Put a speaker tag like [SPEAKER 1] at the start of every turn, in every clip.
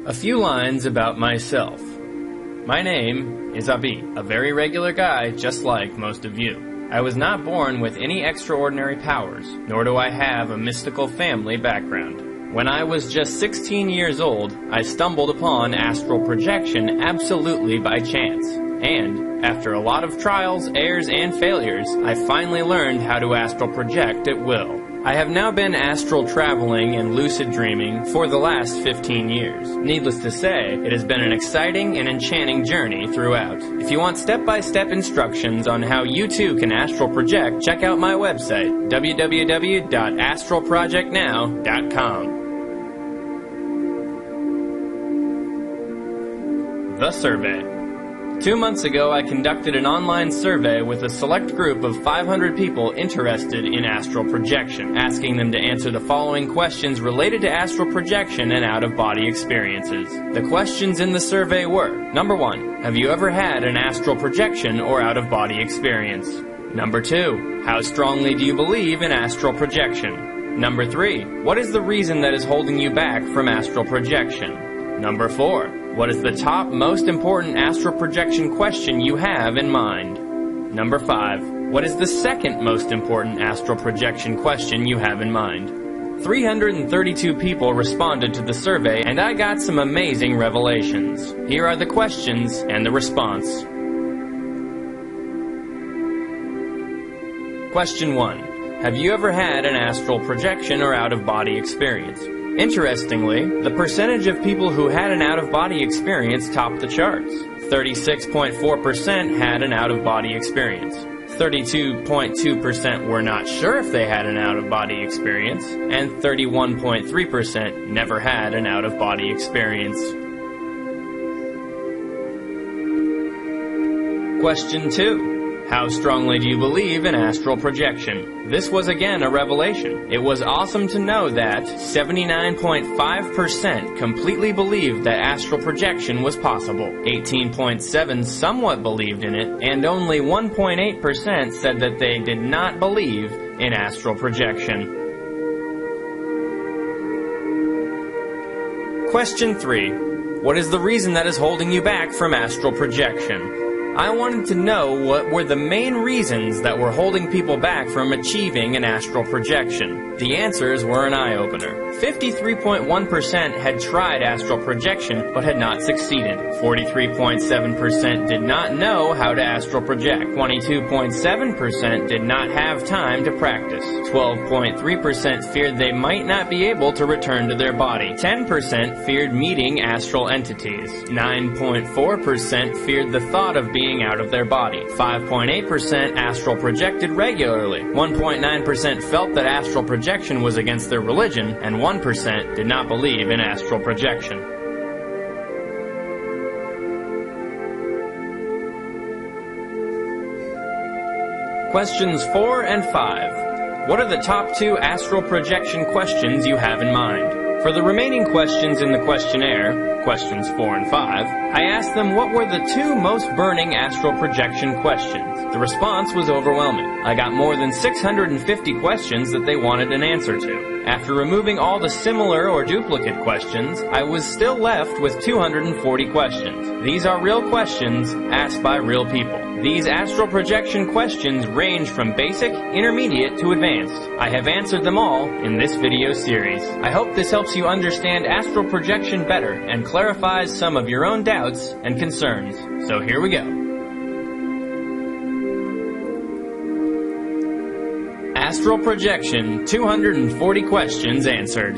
[SPEAKER 1] A few lines about myself. My name is Abi, a very regular guy just like most of you. I was not born with any extraordinary powers, nor do I have a mystical family background. When I was just 16 years old, I stumbled upon astral projection absolutely by chance. And, after a lot of trials, errors, and failures, I finally learned how to astral project at will. I have now been astral traveling and lucid dreaming for the last 15 years. Needless to say, it has been an exciting and enchanting journey throughout. If you want step-by-step instructions on how you too can astral project, check out my website, www.astralprojectnow.com. The Survey. 2 months ago, I conducted an online survey with a select group of 500 people interested in astral projection, asking them to answer the following questions related to astral projection and out-of-body experiences. The questions in the survey were: Number 1, have you ever had an astral projection or out-of-body experience? Number 2, how strongly do you believe in astral projection? Number 3, what is the reason that is holding you back from astral projection? Number 4, what is the top most important astral projection question you have in mind? Number 5, what is the second most important astral projection question you have in mind? 332 people responded to the survey, and I got some amazing revelations. Here are the questions and the response. Question 1. Have you ever had an astral projection or out-of-body experience? Interestingly, the percentage of people who had an out-of-body experience topped the charts. 36.4% had an out-of-body experience. 32.2% were not sure if they had an out-of-body experience, and 31.3% never had an out-of-body experience. Question 2. How strongly do you believe in astral projection? This was again a revelation. It was awesome to know that 79.5% completely believed that astral projection was possible, 18.7% somewhat believed in it, and only 1.8% said that they did not believe in astral projection. Question 3. What is the reason that is holding you back from astral projection? I wanted to know what were the main reasons that were holding people back from achieving an astral projection. The answers were an eye-opener. 53.1% had tried astral projection but had not succeeded. 43.7% did not know how to astral project. 22.7% did not have time to practice. 12.3% feared they might not be able to return to their body. 10% feared meeting astral entities. 9.4% feared the thought of being out of their body. 5.8% astral projected regularly. 1.9% felt that astral projection was against their religion, and 1% did not believe in astral projection. Questions 4 and 5. What are the top 2 astral projection questions you have in mind? For the remaining questions in the questionnaire, questions 4 and 5, I asked them what were the 2 most burning astral projection questions. The response was overwhelming. I got more than 650 questions that they wanted an answer to. After removing all the similar or duplicate questions, I was still left with 240 questions. These are real questions asked by real people. These astral projection questions range from basic, intermediate, to advanced. I have answered them all in this video series. I hope this helps you understand astral projection better and clarifies some of your own doubts and concerns. So here we go. Astral projection, 240 questions answered.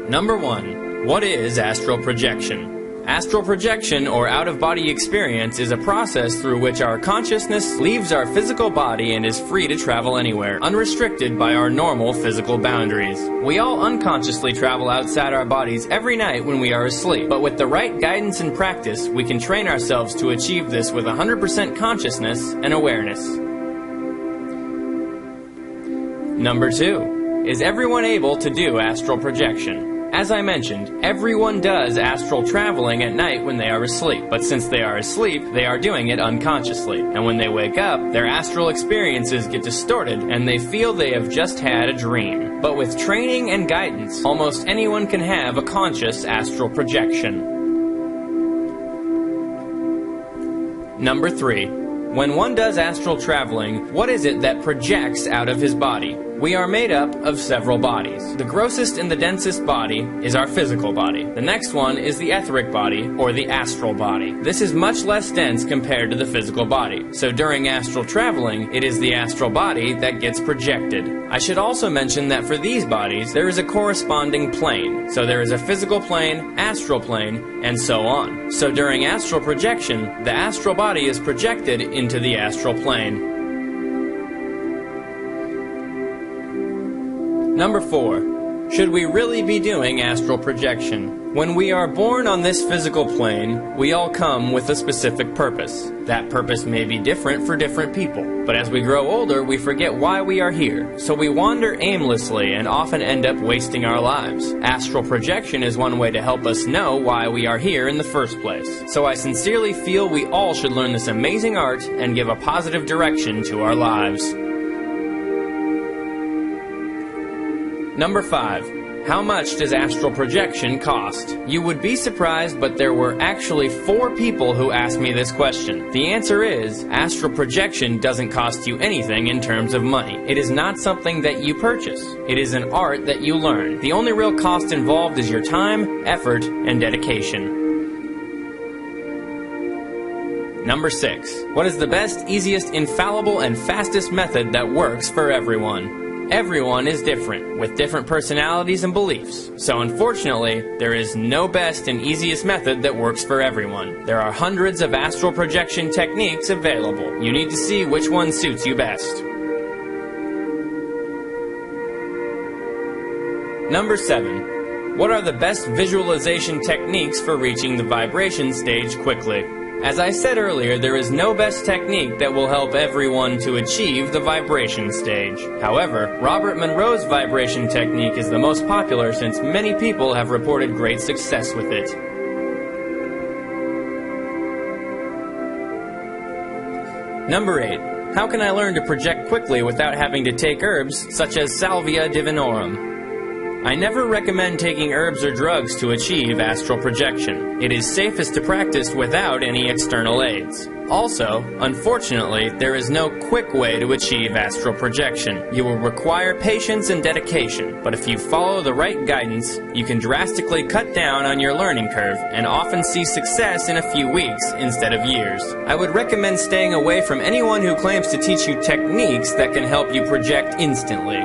[SPEAKER 1] Number 1. What is astral projection? Astral projection, or out-of-body experience, is a process through which our consciousness leaves our physical body and is free to travel anywhere, unrestricted by our normal physical boundaries. We all unconsciously travel outside our bodies every night when we are asleep, but with the right guidance and practice, we can train ourselves to achieve this with 100% consciousness and awareness. Number 2. Is everyone able to do astral projection? As I mentioned, everyone does astral traveling at night when they are asleep, but since they are asleep, they are doing it unconsciously, and when they wake up, their astral experiences get distorted and they feel they have just had a dream. But with training and guidance, almost anyone can have a conscious astral projection. Number 3. When one does astral traveling, what is it that projects out of his body? We are made up of several bodies. The grossest and the densest body is our physical body. The next one is the etheric body, or the astral body. This is much less dense compared to the physical body. So during astral traveling, it is the astral body that gets projected. I should also mention that for these bodies, there is a corresponding plane. So there is a physical plane, astral plane, and so on. So during astral projection, the astral body is projected into the astral plane. Number 4. Should we really be doing astral projection? When we are born on this physical plane, we all come with a specific purpose. That purpose may be different for different people. But as we grow older, we forget why we are here. So we wander aimlessly and often end up wasting our lives. Astral projection is one way to help us know why we are here in the first place. So I sincerely feel we all should learn this amazing art and give a positive direction to our lives. Number 5. How much does astral projection cost? You would be surprised, but there were actually 4 people who asked me this question. The answer is, astral projection doesn't cost you anything in terms of money. It is not something that you purchase. It is an art that you learn. The only real cost involved is your time, effort, and dedication. Number 6. What is the best, easiest, infallible, and fastest method that works for everyone? Everyone is different, with different personalities and beliefs. So unfortunately, there is no best and easiest method that works for everyone. There are hundreds of astral projection techniques available. You need to see which one suits you best. Number 7. What are the best visualization techniques for reaching the vibration stage quickly? As I said earlier, there is no best technique that will help everyone to achieve the vibration stage. However, Robert Monroe's vibration technique is the most popular since many people have reported great success with it. Number 8. How can I learn to project quickly without having to take herbs such as Salvia divinorum? I never recommend taking herbs or drugs to achieve astral projection. It is safest to practice without any external aids. Also, unfortunately, there is no quick way to achieve astral projection. You will require patience and dedication, but if you follow the right guidance, you can drastically cut down on your learning curve and often see success in a few weeks instead of years. I would recommend staying away from anyone who claims to teach you techniques that can help you project instantly.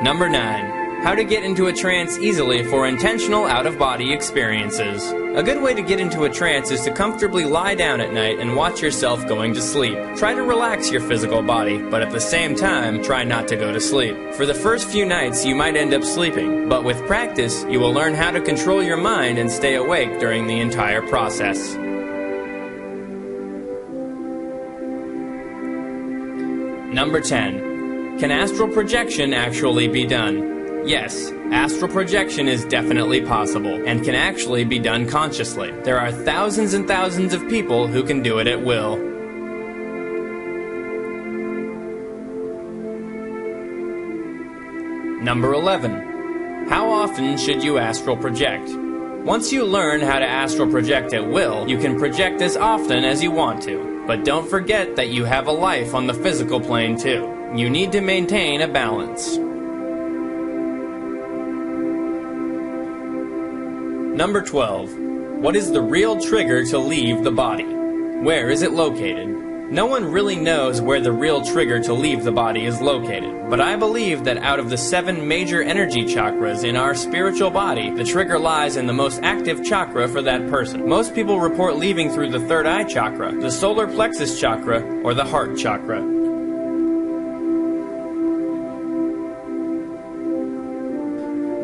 [SPEAKER 1] Number 9. How to get into a trance easily for intentional out-of-body experiences. A good way to get into a trance is to comfortably lie down at night and watch yourself going to sleep. Try to relax your physical body, but at the same time, try not to go to sleep. For the first few nights, you might end up sleeping, but with practice, you will learn how to control your mind and stay awake during the entire process. Number 10. Can astral projection actually be done? Yes, astral projection is definitely possible, and can actually be done consciously. There are thousands and thousands of people who can do it at will. Number 11. How often should you astral project? Once you learn how to astral project at will, you can project as often as you want to. But don't forget that you have a life on the physical plane too. You need to maintain a balance. Number 12. What is the real trigger to leave the body? Where is it located? No one really knows where the real trigger to leave the body is located, but I believe that out of the 7 major energy chakras in our spiritual body, the trigger lies in the most active chakra for that person. Most people report leaving through the 3rd eye chakra, the solar plexus chakra, or the heart chakra.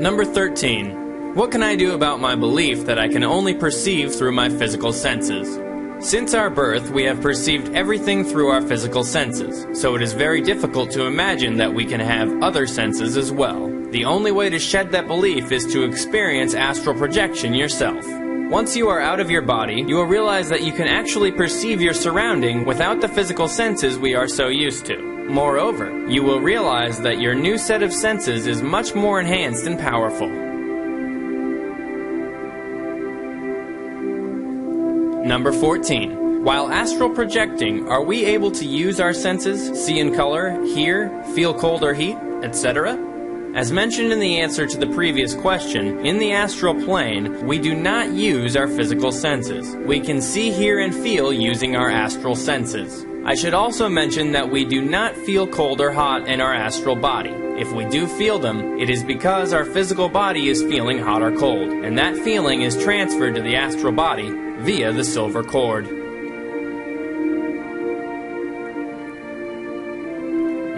[SPEAKER 1] Number 13. What can I do about my belief that I can only perceive through my physical senses? Since our birth, we have perceived everything through our physical senses, so it is very difficult to imagine that we can have other senses as well. The only way to shed that belief is to experience astral projection yourself. Once you are out of your body, you will realize that you can actually perceive your surrounding without the physical senses we are so used to. Moreover, you will realize that your new set of senses is much more enhanced and powerful. Number 14. While astral projecting, are we able to use our senses, see in color, hear, feel cold or heat, etc.? As mentioned in the answer to the previous question, in the astral plane, we do not use our physical senses. We can see, hear, and feel using our astral senses. I should also mention that we do not feel cold or hot in our astral body. If we do feel them, it is because our physical body is feeling hot or cold, and that feeling is transferred to the astral body via the silver cord.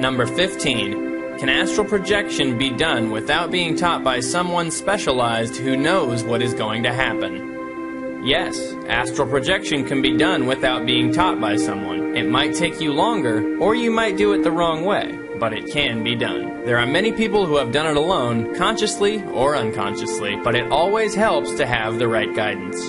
[SPEAKER 1] Number 15. Can astral projection be done without being taught by someone specialized who knows what is going to happen? Yes, astral projection can be done without being taught by someone. It might take you longer, or you might do it the wrong way, but it can be done. There are many people who have done it alone, consciously or unconsciously, but it always helps to have the right guidance.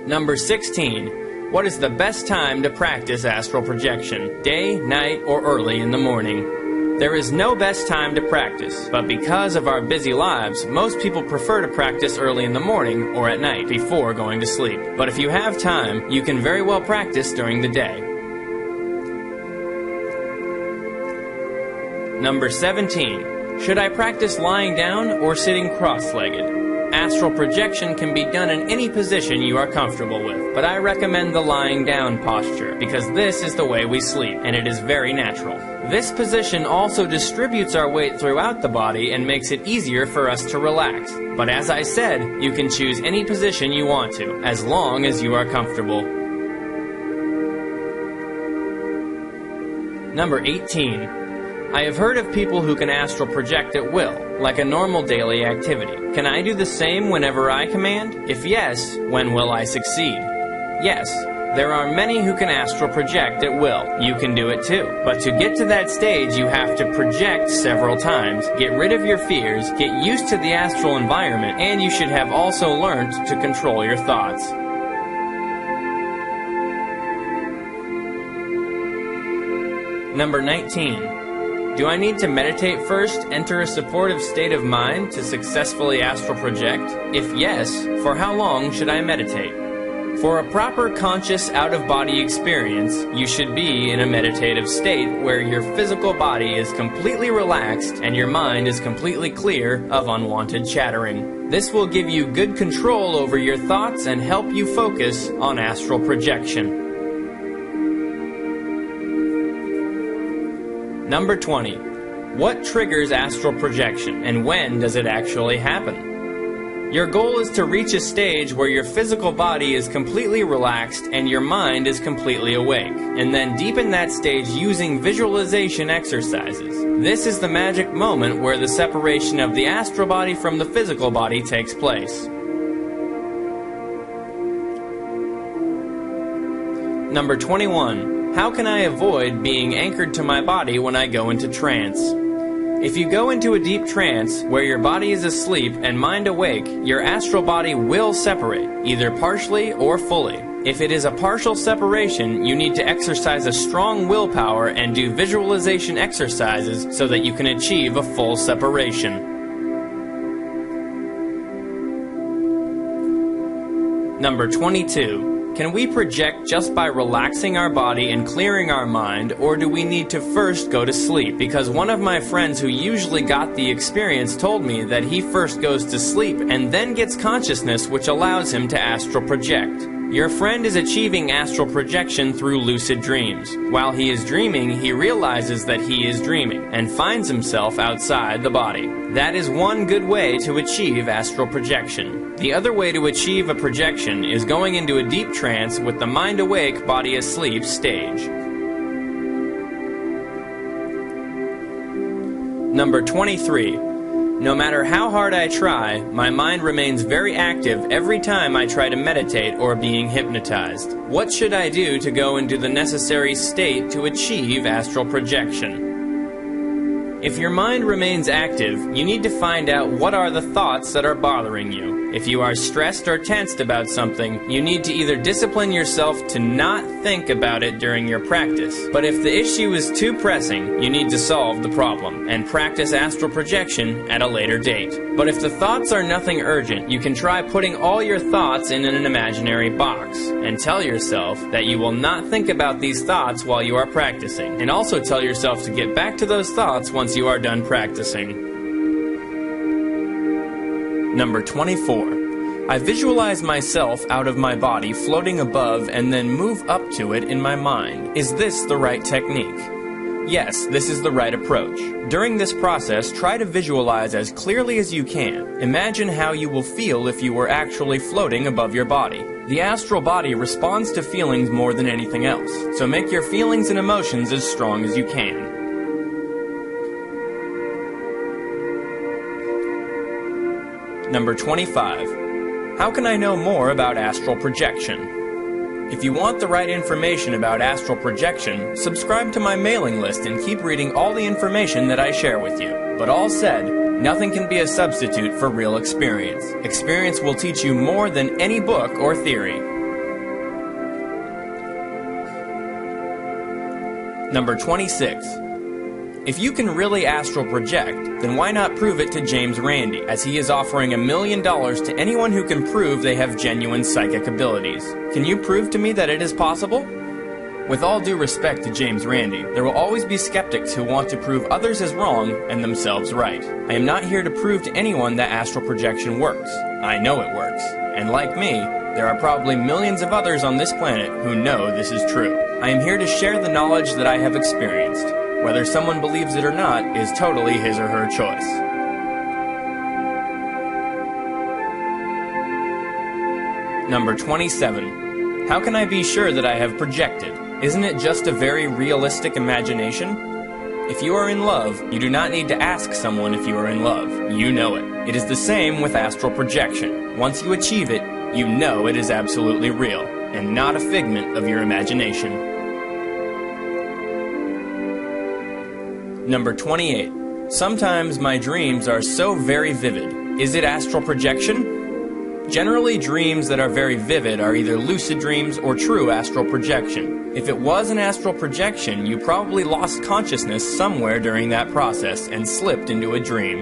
[SPEAKER 1] Number 16. What is the best time to practice astral projection? Day, night, or early in the morning? There is no best time to practice, but because of our busy lives, most people prefer to practice early in the morning or at night before going to sleep. But if you have time, you can very well practice during the day. Number 17. Should I practice lying down or sitting cross-legged? Astral projection can be done in any position you are comfortable with, but I recommend the lying down posture because this is the way we sleep, and it is very natural. This position also distributes our weight throughout the body and makes it easier for us to relax. But as I said, you can choose any position you want to, as long as you are comfortable. Number 18. I have heard of people who can astral project at will, like a normal daily activity. Can I do the same whenever I command? If yes, when will I succeed? Yes, there are many who can astral project at will. You can do it too. But to get to that stage, you have to project several times, get rid of your fears, get used to the astral environment, and you should have also learned to control your thoughts. Number 19. Do I need to meditate first, enter a supportive state of mind to successfully astral project? If yes, for how long should I meditate? For a proper conscious out-of-body experience, you should be in a meditative state where your physical body is completely relaxed and your mind is completely clear of unwanted chattering. This will give you good control over your thoughts and help you focus on astral projection. Number 20. What triggers astral projection, and when does it actually happen? Your goal is to reach a stage where your physical body is completely relaxed and your mind is completely awake, and then deepen that stage using visualization exercises. This is the magic moment where the separation of the astral body from the physical body takes place. Number 21. How can I avoid being anchored to my body when I go into trance? If you go into a deep trance where your body is asleep and mind awake, your astral body will separate, either partially or fully. If it is a partial separation, you need to exercise a strong willpower and do visualization exercises so that you can achieve a full separation. Number 22. Can we project just by relaxing our body and clearing our mind, or do we need to first go to sleep? Because one of my friends who usually got the experience told me that he first goes to sleep and then gets consciousness, which allows him to astral project. Your friend is achieving astral projection through lucid dreams. While he is dreaming, he realizes that he is dreaming and finds himself outside the body. That is one good way to achieve astral projection. The other way to achieve a projection is going into a deep trance with the mind awake, body asleep stage. Number 23. No matter how hard I try, my mind remains very active every time I try to meditate or being hypnotized. What should I do to go into the necessary state to achieve astral projection? If your mind remains active, you need to find out what are the thoughts that are bothering you. If you are stressed or tensed about something, you need to either discipline yourself to not think about it during your practice. But if the issue is too pressing, you need to solve the problem and practice astral projection at a later date. But if the thoughts are nothing urgent, you can try putting all your thoughts in an imaginary box and tell yourself that you will not think about these thoughts while you are practicing. And also tell yourself to get back to those thoughts once you are done practicing. Number 24. I visualize myself out of my body floating above and then move up to it in my mind. Is this the right technique? Yes, this is the right approach. During this process, try to visualize as clearly as you can. Imagine how you will feel if you were actually floating above your body. The astral body responds to feelings more than anything else, so make your feelings and emotions as strong as you can. Number 25. How can I know more about astral projection? If you want the right information about astral projection, subscribe to my mailing list and keep reading all the information that I share with you. But all said, nothing can be a substitute for real experience. Experience will teach you more than any book or theory. Number 26. If you can really astral project, then why not prove it to James Randi, as he is offering $1 million to anyone who can prove they have genuine psychic abilities. Can you prove to me that it is possible? With all due respect to James Randi, there will always be skeptics who want to prove others as wrong and themselves right. I am not here to prove to anyone that astral projection works. I know it works. And like me, there are probably millions of others on this planet who know this is true. I am here to share the knowledge that I have experienced. Whether someone believes it or not is totally his or her choice. Number 27. How can I be sure that I have projected? Isn't it just a very realistic imagination? If you are in love, you do not need to ask someone if you are in love. You know it. It is the same with astral projection. Once you achieve it, you know it is absolutely real, and not a figment of your imagination. Number 28. Sometimes my dreams are so very vivid. Is it astral projection? Generally, dreams that are very vivid are either lucid dreams or true astral projection. If it was an astral projection, you probably lost consciousness somewhere during that process and slipped into a dream.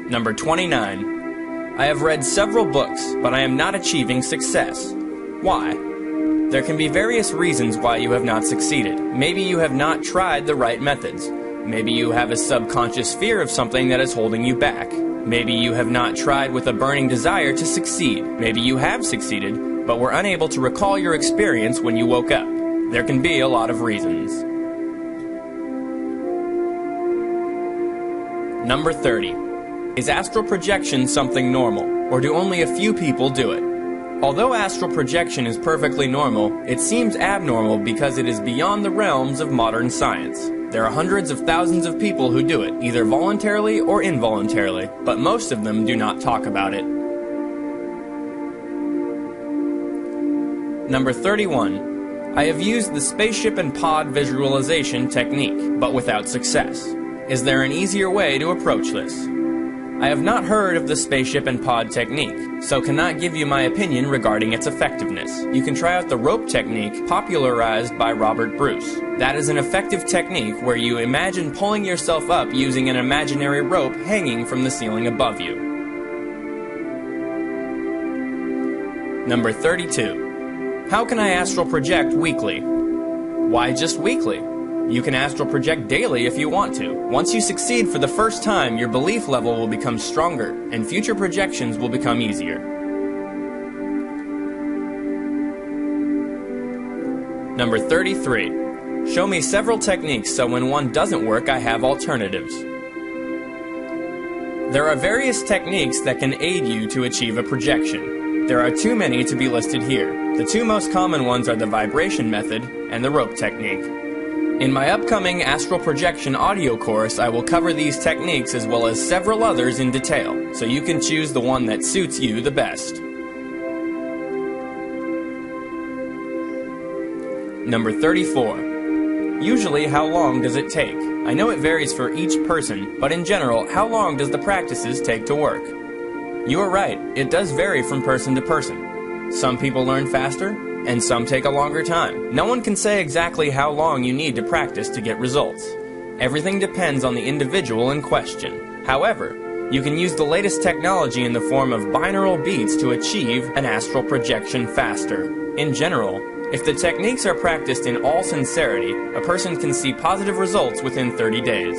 [SPEAKER 1] Number 29. I have read several books, but I am not achieving success. Why? There can be various reasons why you have not succeeded. Maybe you have not tried the right methods. Maybe you have a subconscious fear of something that is holding you back. Maybe you have not tried with a burning desire to succeed. Maybe you have succeeded, but were unable to recall your experience when you woke up. There can be a lot of reasons. Number 30. Is astral projection something normal, or do only a few people do it? Although astral projection is perfectly normal, it seems abnormal because it is beyond the realms of modern science. There are hundreds of thousands of people who do it, either voluntarily or involuntarily, but most of them do not talk about it. Number 31. I have used the spaceship and pod visualization technique, but without success. Is there an easier way to approach this? I have not heard of the spaceship and pod technique, so cannot give you my opinion regarding its effectiveness. You can try out the rope technique popularized by Robert Bruce. That is an effective technique where you imagine pulling yourself up using an imaginary rope hanging from the ceiling above you. Number 32. How can I astral project weekly? Why just weekly? You can astral project daily if you want to. Once you succeed for the first time, your belief level will become stronger, and future projections will become easier. Number 33. Show me several techniques so when one doesn't work, I have alternatives. There are various techniques that can aid you to achieve a projection. There are too many to be listed here. The two most common ones are the vibration method and the rope technique. In my upcoming Astral Projection audio course, I will cover these techniques as well as several others in detail, so you can choose the one that suits you the best. Number 34. Usually, how long does it take? I know it varies for each person, but in general, how long does the practices take to work? You are right, it does vary from person to person. Some people learn faster, and some take a longer time. No one can say exactly how long you need to practice to get results. Everything depends on the individual in question. However, you can use the latest technology in the form of binaural beats to achieve an astral projection faster. In general, if the techniques are practiced in all sincerity, a person can see positive results within 30 days.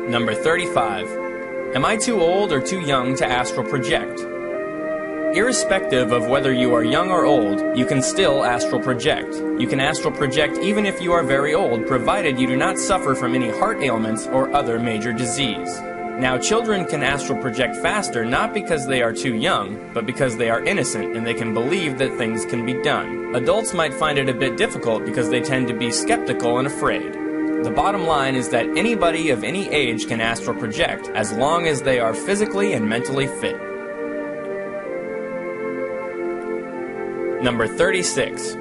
[SPEAKER 1] Number 35. Am I too old or too young to astral project? Irrespective of whether you are young or old, you can still astral project. You can astral project even if you are very old, provided you do not suffer from any heart ailments or other major disease. Now, children can astral project faster not because they are too young, but because they are innocent and they can believe that things can be done. Adults might find it a bit difficult because they tend to be skeptical and afraid. The bottom line is that anybody of any age can astral project as long as they are physically and mentally fit. Number 36.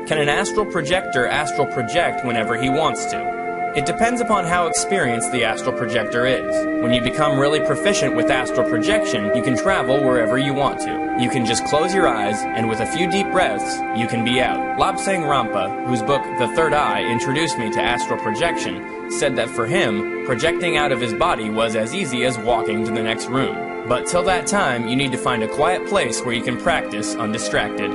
[SPEAKER 1] Can an astral projector astral project whenever he wants to? It depends upon how experienced the astral projector is. When you become really proficient with astral projection, you can travel wherever you want to. You can just close your eyes, and with a few deep breaths, you can be out. Lobsang Rampa, whose book The Third Eye introduced me to astral projection, said that for him, projecting out of his body was as easy as walking to the next room. But till that time, you need to find a quiet place where you can practice undistracted.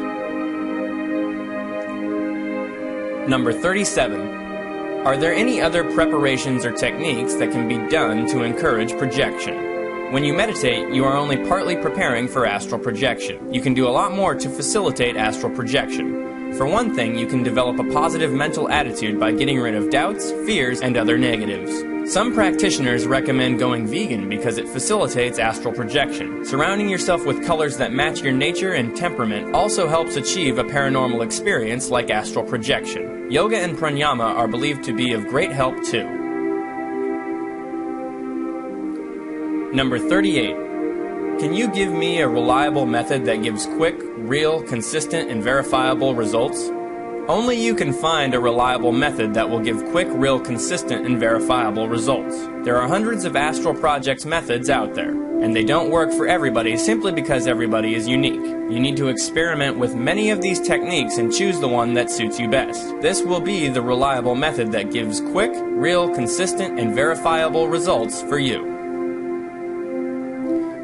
[SPEAKER 1] Number 37. Are there any other preparations or techniques that can be done to encourage projection? When you meditate, you are only partly preparing for astral projection. You can do a lot more to facilitate astral projection. For one thing, you can develop a positive mental attitude by getting rid of doubts, fears, and other negatives. Some practitioners recommend going vegan because it facilitates astral projection. Surrounding yourself with colors that match your nature and temperament also helps achieve a paranormal experience like astral projection. Yoga and pranayama are believed to be of great help too. Number 38. Can you give me a reliable method that gives quick, real, consistent, and verifiable results? Only you can find a reliable method that will give quick, real, consistent, and verifiable results. There are hundreds of astral projects methods out there, and they don't work for everybody simply because everybody is unique. You need to experiment with many of these techniques and choose the one that suits you best. This will be the reliable method that gives quick, real, consistent, and verifiable results for you.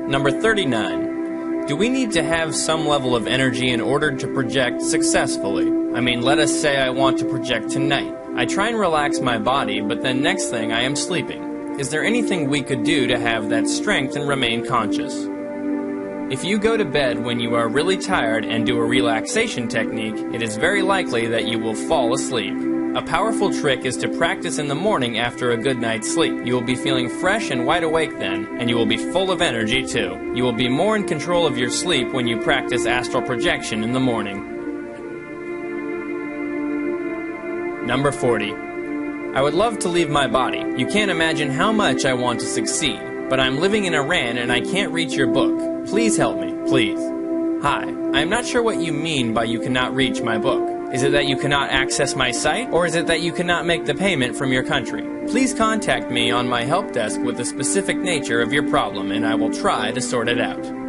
[SPEAKER 1] Number 39. Do we need to have some level of energy in order to project successfully? I mean, let us say I want to project tonight. I try and relax my body, but then next thing I am sleeping. Is there anything we could do to have that strength and remain conscious? If you go to bed when you are really tired and do a relaxation technique, it is very likely that you will fall asleep. A powerful trick is to practice in the morning after a good night's sleep. You will be feeling fresh and wide awake then, and you will be full of energy too. You will be more in control of your sleep when you practice astral projection in the morning. Number 40. I would love to leave my body. You can't imagine how much I want to succeed, but I'm living in Iran and I can't reach your book. Please help me, please. Hi, I am not sure what you mean by you cannot reach my book. Is it that you cannot access my site, or is it that you cannot make the payment from your country? Please contact me on my help desk with the specific nature of your problem, and I will try to sort it out.